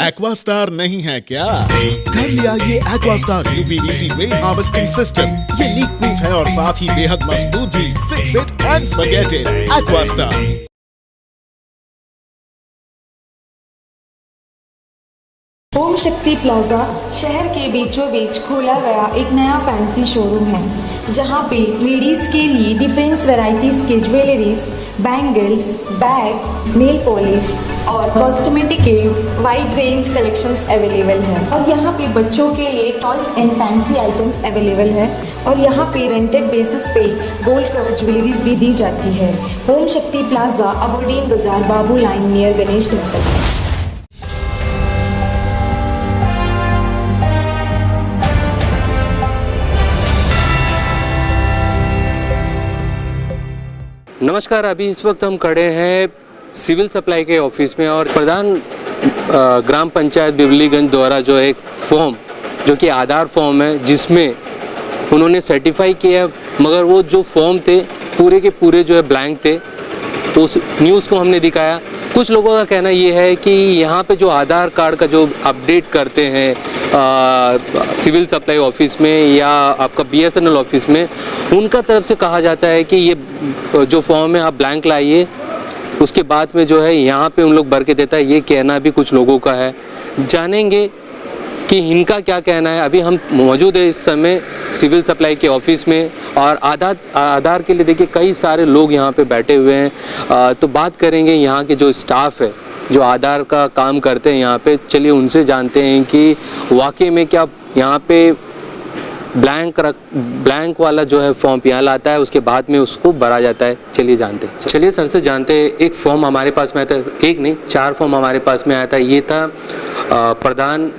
Aquastar नहीं है क्या? घर ले आइए Aquastar UPVC rain harvesting system. ये लीक प्रूफ है और साथ ही बेहद मजबूत भी। Fix it and forget it. Aquastar. Om Shakti plaza शहर के बीचों बीच खोला गया एक नया फैंसी शोरूम है, जहां पे लेडीज के लिए डिफरेंट वैरायटीज के jewelleries, bangles, bag, nail polish और कॉस्मेटिक के वाइड रेंज कलेक्शंस अवेलेबल है। और यहाँ पे बच्चों के लिए toys and fancy items available है। और यहाँ पे रेंटेड बेसिस पे गोल्ड कवर ज्वेलरीज भी दी जाती है। ओम शक्ति प्लाजा, अबोडीन बाजार, बाबू लाइन नियर गणेश टेम्पल। नमस्कार, अभी इस वक्त हम खड़े हैं सिविल सप्लाई के ऑफिस में और प्रधान ग्राम पंचायत बिबलीगंज द्वारा जो एक फॉर्म जो कि आधार फॉर्म है, जिसमें उन्होंने सर्टिफाई किया, मगर वो जो फॉर्म थे पूरे के पूरे जो है ब्लैंक थे। उस न्यूज़ को हमने दिखाया। कुछ लोगों का कहना ये है कि यहाँ पे जो आधार कार्ड का जो अपडेट करते हैं सिविल सप्लाई ऑफिस में या आपका बीएसएनएल ऑफिस में, उनका तरफ से कहा जाता है कि ये जो फॉर्म है आप ब्लैंक लाइए, उसके बाद में जो है यहाँ पे उन लोग भर के देता है। ये कहना भी कुछ लोगों का है। जानेंगे कि इनका क्या कहना है। अभी हम मौजूद है इस समय सिविल सप्लाई के ऑफिस में और आधार के लिए देखिए कई सारे लोग यहाँ पे बैठे हुए हैं। तो बात करेंगे यहाँ के जो स्टाफ है जो आधार का काम करते हैं यहाँ पे। चलिए उनसे जानते हैं कि वाकई में क्या यहाँ पे ब्लैंक वाला जो है फॉर्म यहाँ लाता है, उसके बाद में उसको भरा जाता है। चलिए जानते हैं। चलिए सर से जानते हैं। एक फॉर्म हमारे पास में आया था, एक नहीं 4 फॉर्म हमारे पास में आया था। ये था प्रधान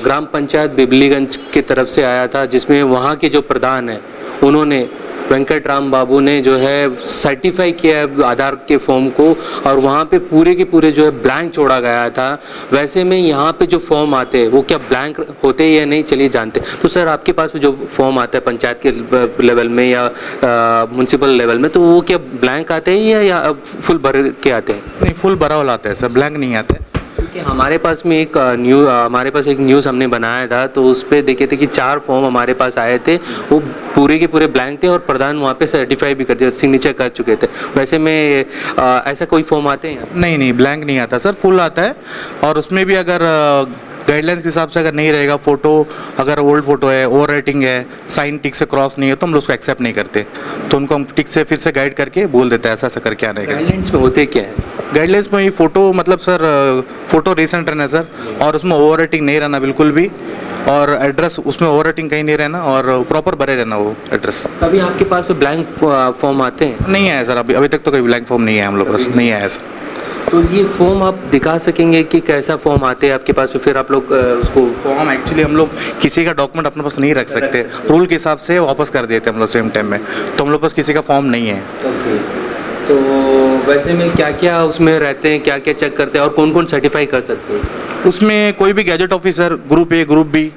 ग्राम पंचायत बिबलीगंज की तरफ से आया था, जिसमें वहाँ के जो प्रधान है उन्होंने वेंकट राम बाबू ने जो है सर्टिफाई किया है आधार के फॉर्म को, और वहाँ पे पूरे के पूरे जो है ब्लैंक छोड़ा गया था। वैसे में यहाँ पे जो फॉर्म आते हैं वो क्या ब्लैंक होते हैं या नहीं, चलिए जानते हैं। तो सर आपके पास में जो फॉर्म आता है पंचायत के लेवल में या म्यूनसिपल लेवल में, तो वो क्या ब्लैंक आते हैं या फुल भर के आते हैं? नहीं, फुल भरा हुआ आते हैं सर, ब्लैंक नहीं आते। क्योंकि हमारे पास एक न्यूज़ हमने बनाया था, तो उस पर देखे थे कि 4 फॉर्म हमारे पास आए थे, वो पूरे के पूरे ब्लैंक थे और प्रधान वहाँ पे सर्टिफाई भी कर दिया, सिग्नेचर कर चुके थे। वैसे में ऐसा कोई फॉर्म आते हैं? नहीं, ब्लैंक नहीं आता सर, फुल आता है। और उसमें भी अगर गाइडलाइंस के हिसाब से अगर नहीं रहेगा, फ़ोटो अगर ओल्ड फोटो है, ओवर राइटिंग है, साइन टिक से क्रॉस नहीं है, तो हम लोग उसको एक्सेप्ट नहीं करते। तो उनको हम टिक से फिर से गाइड करके बोल देते हैं ऐसा ऐसा करके आने का। गाइडलाइंस में होते क्या है? गाइडलाइंस में ये फ़ोटो मतलब सर फ़ोटो रिसेंट रहना सर, और उसमें ओवर राइटिंग नहीं रहना बिल्कुल भी, और एड्रेस उसमें ओवर राइटिंग कहीं नहीं रहना, और प्रॉपर भरे रहना वो एड्रेस। अभी आपके पास में ब्लैंक फॉर्म आते हैं? नहीं आया सर, अभी तक तो कोई ब्लैंक फॉर्म नहीं है हम लोग पास, नहीं आया सर। तो ये फॉर्म आप दिखा सकेंगे कि कैसा फॉर्म आते हैं आपके पास में, फिर आप लोग उसको? फॉर्म एक्चुअली हम लोग किसी का डॉक्यूमेंट अपने पास नहीं रख सकते, रूल के हिसाब से वापस कर देते हम लोग सेम टाइम में, तो हम लोग पास किसी का फॉर्म नहीं है। तो वैसे में क्या क्या उसमें रहते हैं, क्या क्या चेक करते हैं और कौन कौन सर्टिफाई कर सकते हैं? उसमें कोई भी gazetted officer, group A, group B,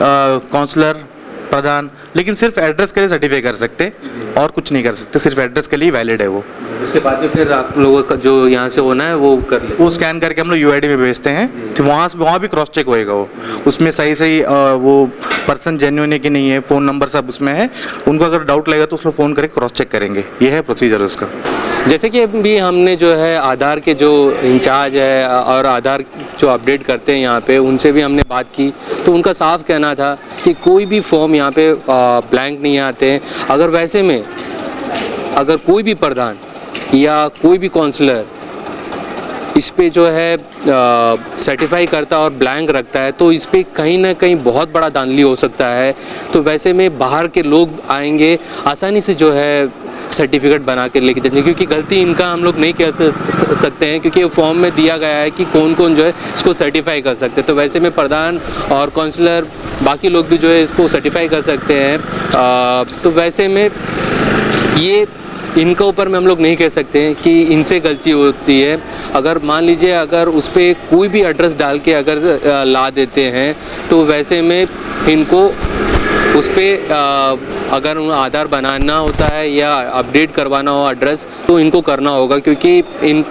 counsellor, प्रधान, लेकिन सिर्फ एड्रेस के लिए सर्टिफाई कर सकते और कुछ नहीं कर सकते, सिर्फ एड्रेस के लिए वैलिड है वो। उसके बाद में फिर आप लोगों का जो यहाँ से होना है वो कर ले, वो स्कैन करके हम लोग यूआईडी में भेजते हैं, तो वहाँ भी क्रॉस चेक होएगा वो, उसमें सही वो पर्सन जेन्युइन है कि नहीं है, फ़ोन नंबर सब उसमें है। उनको अगर डाउट लगेगा तो उसमें फ़ोन करके क्रॉस चेक करेंगे। ये है प्रोसीजर उसका। जैसे कि अभी हमने जो है आधार के जो इंचार्ज है और आधार जो अपडेट करते हैं यहाँ पे, उनसे भी हमने बात की, तो उनका साफ कहना था कि कोई भी फॉर्म यहाँ पे ब्लैंक नहीं आते हैं। अगर वैसे में अगर कोई भी प्रधान या कोई भी काउंसलर इस पे जो है सर्टिफाई करता और ब्लैंक रखता है, तो इस पे कहीं ना कहीं बहुत बड़ा धांधली हो सकता है। तो वैसे में बाहर के लोग आएंगे, आसानी से जो है सर्टिफिकेट बना के लेके जाएंगे, क्योंकि गलती इनका हम लोग नहीं कह सकते हैं, क्योंकि फॉर्म में दिया गया है कि कौन कौन जो है इसको सर्टिफाई कर सकते हैं। तो वैसे में प्रधान और काउंसलर बाकी लोग भी जो है इसको सर्टिफाई कर सकते हैं। तो वैसे में ये इनके ऊपर में हम लोग नहीं कह सकते हैं कि इनसे गलती होती है। अगर मान लीजिए अगर उस पर कोई भी एड्रेस डाल के अगर ला देते हैं तो वैसे में इनको उस पर अगर आधार बनाना होता है या अपडेट करवाना हो एड्रेस तो इनको करना होगा, क्योंकि इन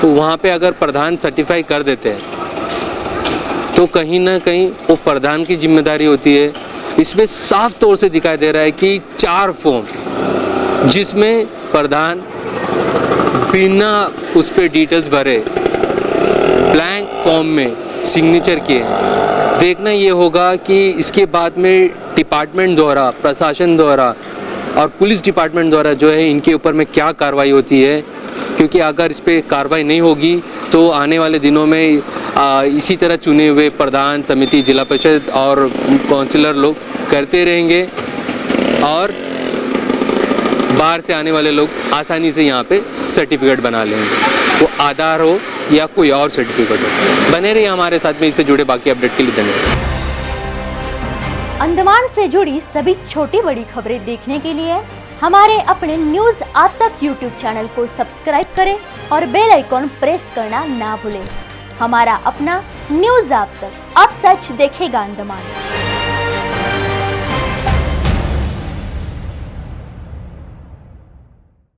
वहाँ पे अगर प्रधान सर्टिफाई कर देते हैं तो कहीं ना कहीं वो प्रधान की जिम्मेदारी होती है। इसमें साफ तौर से दिखाई दे रहा है कि 4 फॉर्म जिसमें प्रधान बिना उस पर डिटेल्स भरे ब्लैंक फॉर्म में सिग्नेचर किए हैं। देखना ये होगा कि इसके बाद में डिपार्टमेंट द्वारा, प्रशासन द्वारा और पुलिस डिपार्टमेंट द्वारा जो है इनके ऊपर में क्या कार्रवाई होती है, क्योंकि अगर इस पर कार्रवाई नहीं होगी तो आने वाले दिनों में इसी तरह चुने हुए प्रधान, समिति, जिला परिषद और काउंसिलर लोग करते रहेंगे और बाहर से आने वाले लोग आसानी से यहाँ पे सर्टिफिकेट बना लेंगे, वो आधार हो या कोई और सर्टिफिकेट हो। बने रहिए हमारे साथ में, इससे जुड़े बाकी अपडेट के लिए धन्यवाद। अंडमान से जुड़ी सभी छोटी बड़ी खबरें देखने के लिए हमारे अपने न्यूज आज तक यूट्यूब चैनल को सब्सक्राइब करें और बेल आइकॉन प्रेस करना ना भूलें। हमारा अपना न्यूज आज तक, अब सच देखेगा अंडमान।